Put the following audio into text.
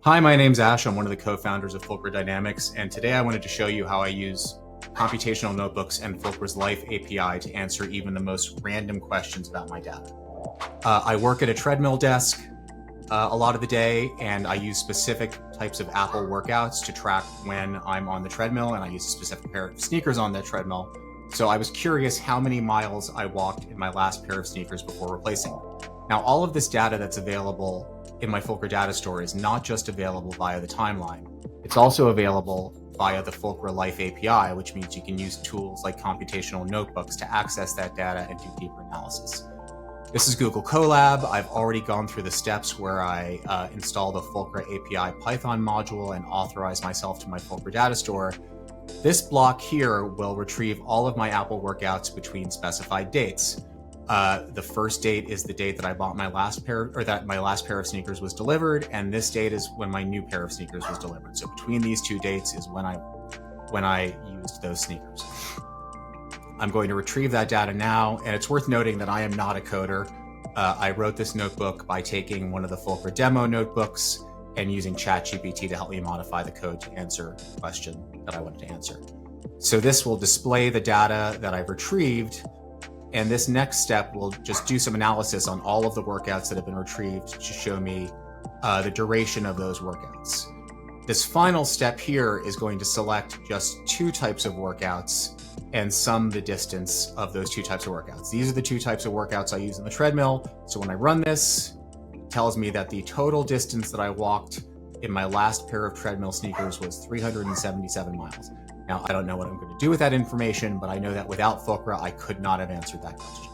Hi, my name's Ash. I'm one of the co-founders of Fulcra Dynamics, and today I wanted to show you how I use computational notebooks and Fulcra's Life API to answer even the most random questions about my data. I work at a treadmill desk a lot of the day, and I use specific types of Apple workouts to track when I'm on the treadmill, and I use a specific pair of sneakers on that treadmill. So I was curious how many miles I walked in my last pair of sneakers before replacing them. Now, all of this data that's available in my Fulcra data store is not just available via the timeline. It's also available via the Fulcra Life API, which means you can use tools like computational notebooks to access that data and do deeper analysis. This is Google Colab. I've already gone through the steps where I install the Fulcra API Python module and authorize myself to my Fulcra data store. This block here will retrieve all of my Apple workouts between specified dates. The first date is the date that I bought my last pair, or that my last pair of sneakers was delivered, and this date is when my new pair of sneakers was delivered. So between these two dates is when I used those sneakers. I'm going to retrieve that data now, and it's worth noting that I am not a coder. I wrote this notebook by taking one of the Fulcra demo notebooks and using ChatGPT to help me modify the code to answer the question that I wanted to answer. So this will display the data that I've retrieved, and this next step will just do some analysis on all of the workouts that have been retrieved to show me the duration of those workouts. This final step here is going to select just two types of workouts and sum the distance of those two types of workouts. These are the two types of workouts I use in the treadmill. So when I run this, it tells me that the total distance that I walked in my last pair of treadmill sneakers was 377 miles. Now, I don't know what I'm going to do with that information, but I know that without Fulcra, I could not have answered that question.